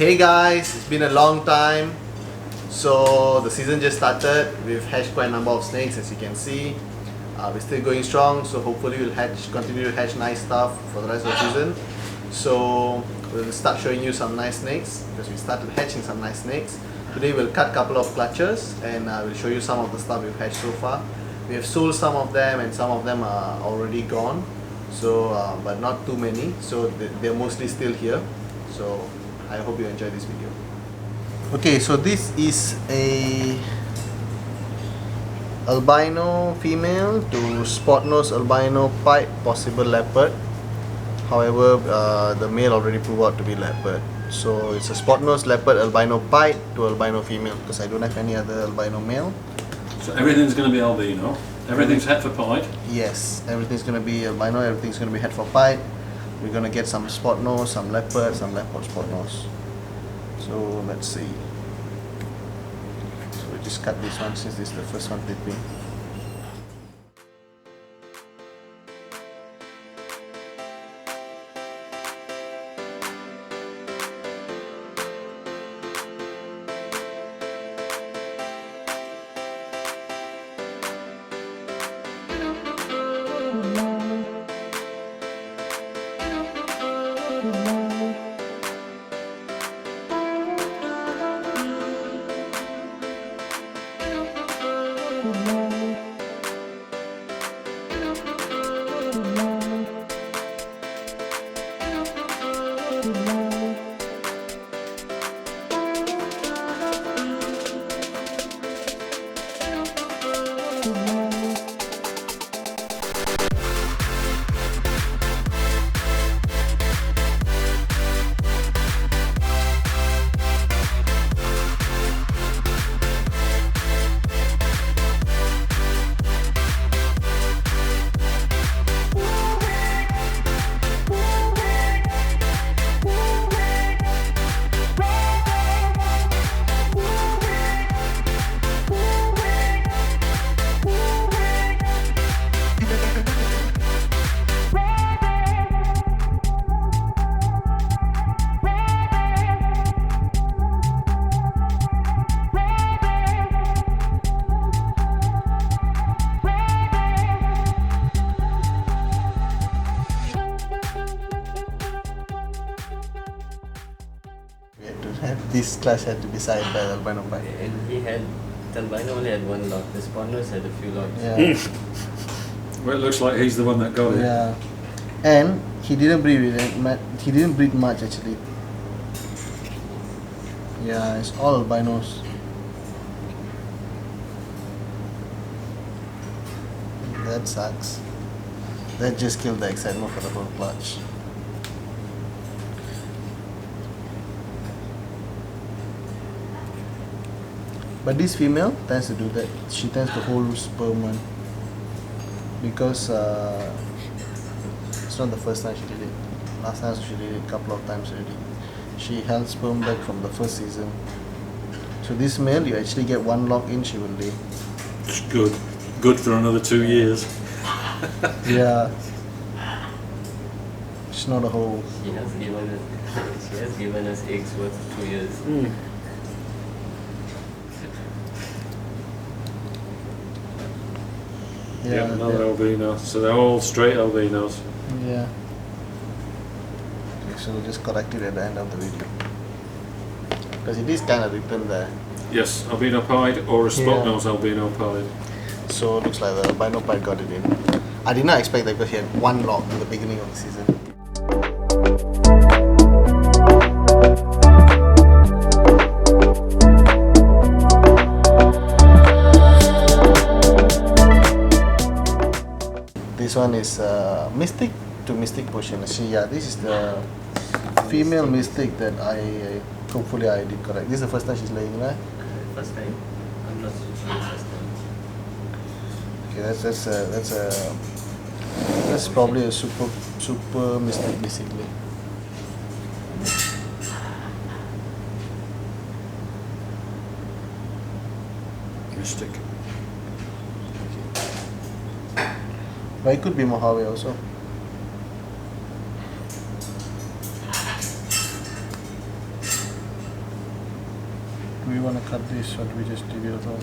Hey guys, it's been a long time. So the season just started. We've hatched quite a number of snakes, as you can see. We're still going strong, so hopefully we'll continue to hatch nice stuff for the rest of the season. So we'll start showing you some nice snakes because we started hatching some nice snakes. Today we'll cut a couple of clutches and we'll show you some of the stuff we've hatched so far. We have sold some of them and some of them are already gone. So, but not too many. So they're mostly still here. So I hope you enjoy this video. Okay, so this is a albino female to spot nose albino pied possible leopard. However, the male already proved out to be leopard. So it's a spot nose leopard albino pied to albino female because I don't have any other albino male. So everything's going to be albino. Everything's het for pied. Yes, everything's going to be albino. Everything's going to be het for pied. We're going to get some spot nose, some leopard spot nose. So let's see. So we just cut this one since this is the first one clipping. This clash had to be decided by the albino pied. And he had, the albino only had one lock, the spot nose had a few locks. Yeah. Well, it looks like he's the one that got it. Yeah. And he didn't breed with it. He didn't breed much actually. Yeah, it's all albinos. That sucks. That just killed the excitement for the whole clutch. But this female tends to do that. She tends to hold sperm one because it's not the first time she did it. Last time she did it a couple of times already. She held sperm back from the first season. So this male, you actually get one lock in, she will lay. It's good. Good for another 2 years. Yeah. It's not a whole. She has given us eggs worth 2 years. Yeah, another albino. So they're all straight albinos. Yeah. Okay, so we'll just correct it at the end of the video. Because it is kind of written there. Yes, albino pied or a spot nose albino pied. So it looks like the albino pied got it in. I did not expect that because he had one lock in the beginning of the season. This one is Mystic to Mystic Potion. See, yeah, this is the female Mystic that hopefully I did correct. This is the first time she's laying, right? First time? I'm not sure first time. Okay, that's probably a super Mystic basically. Mystic. But it could be Mojave also. Do we want to cut this or do we just leave it alone?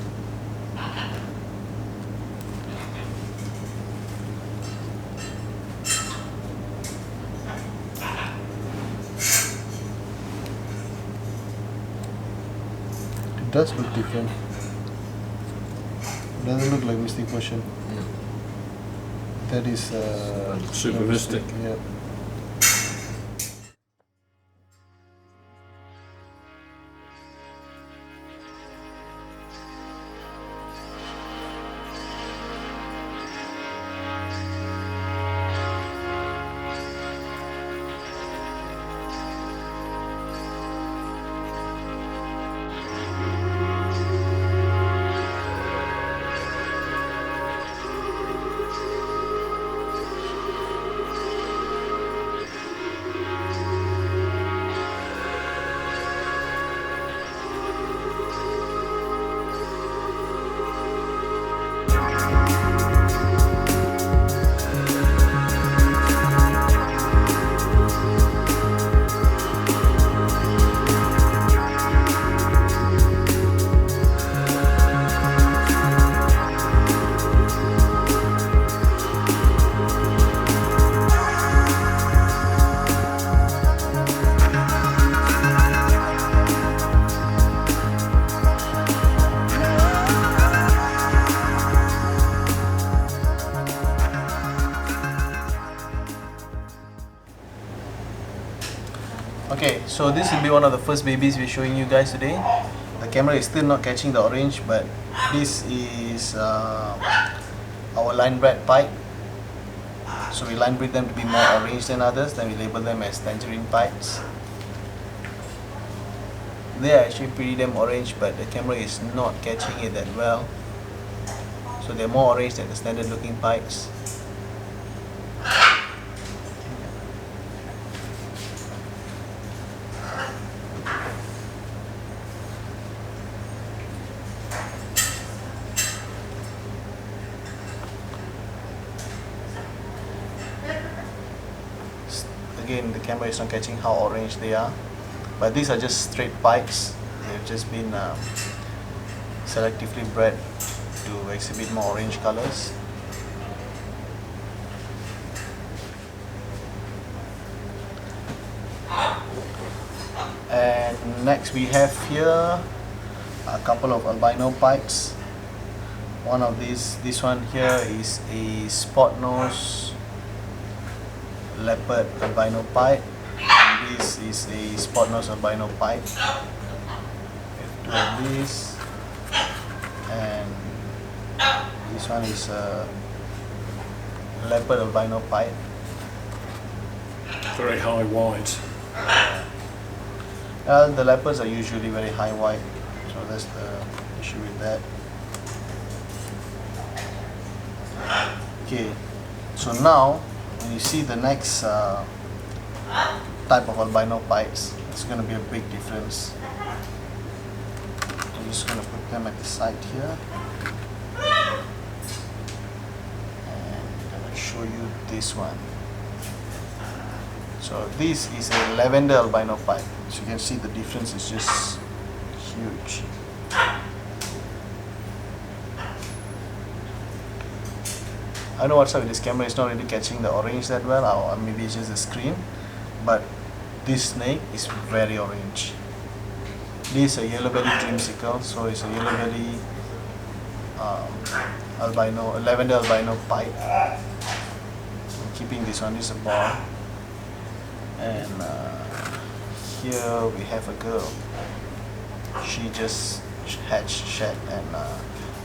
It does look different. Doesn't look like Mystic Potion. No. That is Super Mystic. Yeah. Okay, so this will be one of the first babies we're showing you guys today. The camera is still not catching the orange, but this is our line bred pipe. So we line breed them to be more orange than others, then we label them as tangerine pipes. They are actually pretty damn orange, but the camera is not catching it that well. So they're more orange than the standard looking pipes. Again, the camera is not catching how orange they are, but these are just straight pipes. They've just been selectively bred to exhibit more orange colors. And next we have here a couple of albino pipes. One of this one here is a spot nose leopard albino pipe, and this is a spot nose albino pipe. We have two of these, and this one is a leopard albino pipe. Very high white. The leopards are usually very high white, so that's the issue with that. Okay, so now when you see the next type of albino pipes, it's going to be a big difference. I'm just going to put them at the side here, and I'm going to show you this one. So this is a lavender albino pipe. So you can see the difference is just huge. I don't know what's up with this camera, it's not really catching the orange that well, or maybe it's just the screen, but this snake is very orange. This is a yellow belly dreamsicle, so it's a yellow belly albino, lavender albino pipe. I'm keeping this one, this is a ball. And here we have a girl. She just hatched, shed, and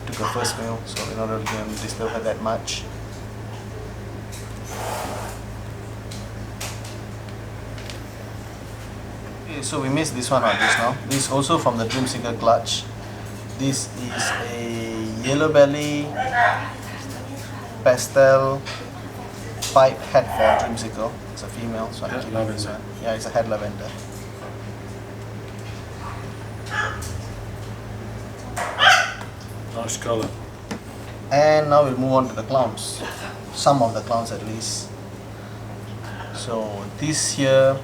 took her first meal, so we're not really going to disturb her that much. Okay, so we missed this one out just now. This is also from the Dreamseeker clutch. This is a yellow belly pastel pipe head for Dreamseeker. It's a female, so I'm keeping this one. Yeah, it's a head lavender. Nice colour. And now we'll move on to the clowns. Some of the clowns at least. So this here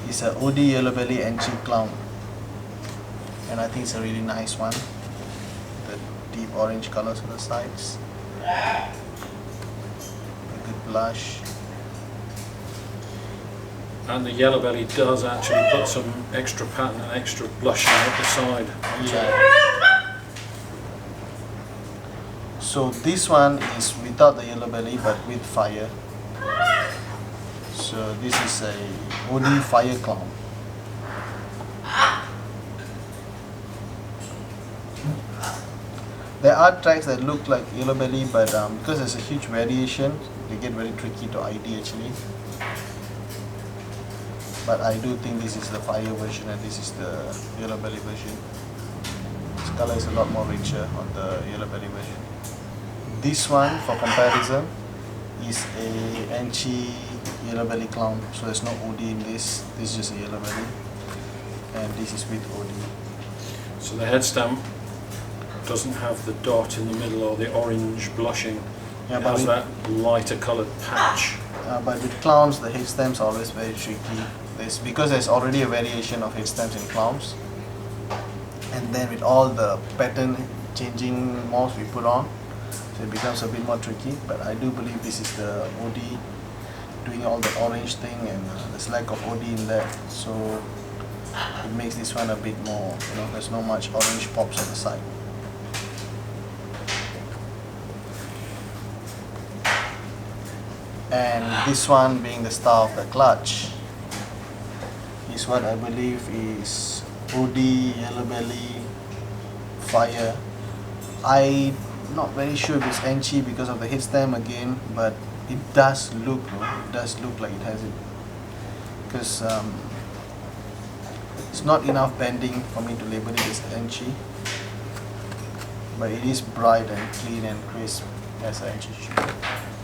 is a OD yellow belly NG clown. and I think it's a really nice one. The deep orange colors on the sides, a good blush. And the yellow belly does actually put some extra pattern and extra blushing at the side. Yeah. So this one is without the yellow belly but with fire. So this is a OD fire clown. There are tracks that look like yellow belly, but because there's a huge variation, they get very tricky to ID actually. But I do think this is the fire version and this is the yellow belly version. This color is a lot more richer on the yellow belly version. This one, for comparison, is a Enchi yellow belly clown. So there's no OD in this. This is just a yellow belly, and this is with OD. So the head stamp doesn't have the dot in the middle or the orange blushing. Yeah, It but has that lighter coloured patch. but with clowns, the head stamps are always very tricky. Because there's already a variation of head stamps in clowns, and then with all the pattern changing morphs we put on, so it becomes a bit more tricky. But I do believe this is the OD doing all the orange thing, and there's lack of OD in there, so it makes this one a bit more, there's not much orange pops on the side. And this one being the star of the clutch is what I believe is OD yellow belly fire. I'm not very sure if it's Enchi because of the head stamp again, but it does look like it has it, because it's not enough bending for me to label it as Enchi, but it is bright and clean and crisp as Enchi should.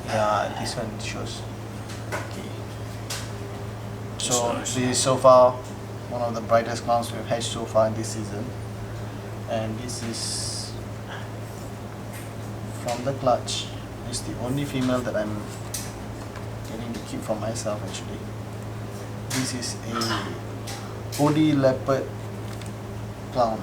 Yeah, this one shows. Okay. So Nice. this is so far one of the brightest clowns we've hatched so far in this season, and this is from the clutch. It's the only female that I'm getting to keep for myself actually. This is a OD leopard clown.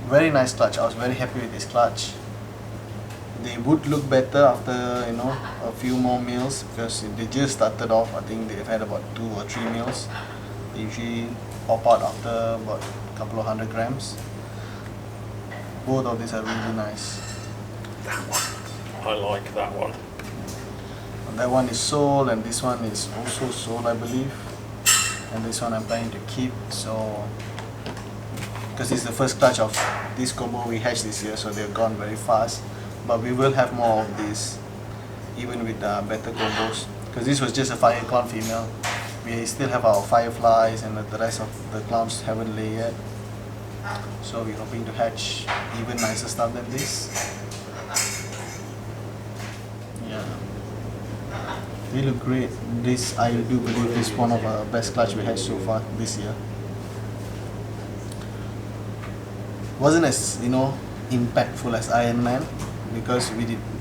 Very nice clutch. I was very happy with this clutch. They would look better after a few more meals, because they just started off. I think they've had about 2 or 3 meals. They usually pop out after about a couple of 100 grams. Both of these are really nice. That one. I like that one. And that one is sold, and this one is also sold, I believe. And this one I'm planning to keep, so because it's the first clutch of this combo we hatched this year, so they've gone very fast. But we will have more of this, even with better combos, because this was just a fire clown female. We still have our fireflies, and the rest of the clowns haven't laid yet, so we're hoping to hatch even nicer stuff than this. Yeah, they look great. This, I do believe, is one of our best clutch we hatched so far this year. Wasn't as impactful as Iron Man, because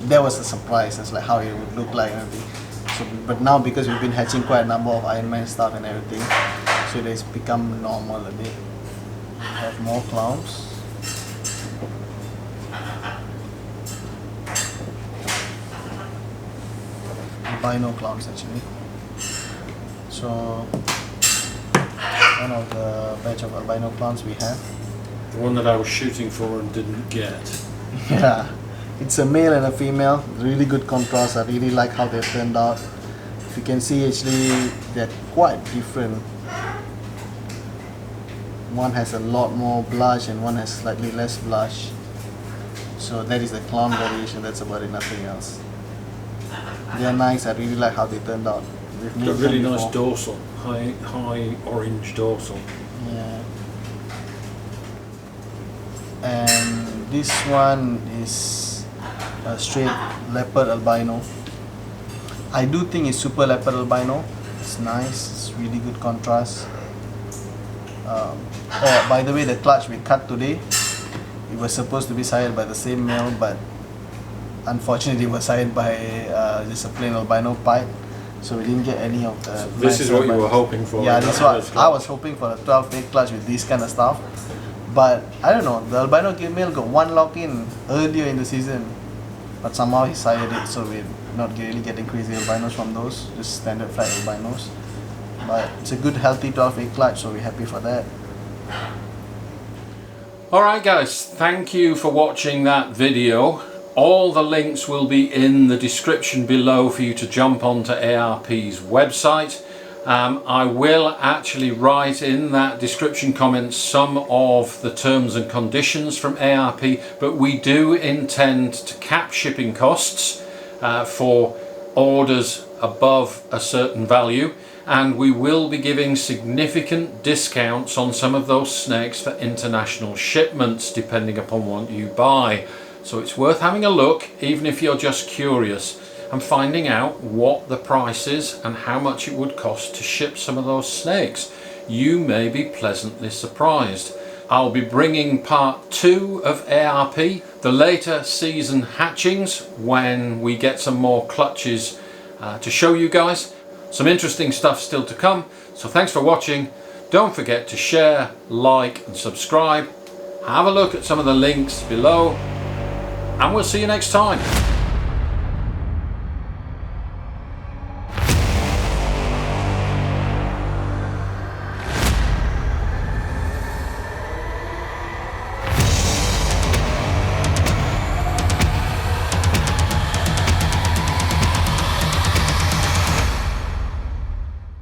that was a surprise. It's like how it would look like and everything. So, but now because we've been hatching quite a number of Iron Man stuff and everything, so it's become normal a bit. We have more clowns. Albino clowns actually. So one of the batch of albino clowns we have. The one that I was shooting for and didn't get. Yeah, it's a male and a female. Really good contrast. I really like how they turned out. If you can see, actually, they're quite different. One has a lot more blush and one has slightly less blush. So that is the clown variation. That's about it. Nothing else. They're nice. I really like how they turned out. We've made Got really them nice before. dorsal, high orange dorsal. Yeah. And this one is a straight leopard albino. I do think it's super leopard albino. It's nice, it's really good contrast. Oh, by the way, the clutch we cut today, it was supposed to be sired by the same male, but unfortunately it was sired by just a plain albino pipe, so we didn't get any of the. This is what you were hoping for. Yeah, this what I was hoping for, a 12-8 clutch with this kind of stuff. But I don't know, the albino male got one lock in earlier in the season, but somehow he sired it, so we're not really getting crazy albinos from those, just standard flat albinos. But it's a good healthy 12-8 clutch, so we're happy for that. Alright guys, thank you for watching that video. All the links will be in the description below for you to jump onto ARP's website. I will actually write in that description comment some of the terms and conditions from ARP, but we do intend to cap shipping costs for orders above a certain value, and we will be giving significant discounts on some of those snakes for international shipments depending upon what you buy. So it's worth having a look, even if you're just curious, and finding out what the price is and how much it would cost to ship some of those snakes. You may be pleasantly surprised. I'll be bringing part 2 of ARP, the later season hatchings, when we get some more clutches to show you guys. Some interesting stuff still to come, so thanks for watching. Don't forget to share, like and subscribe. Have a look at some of the links below, and we'll see you next time.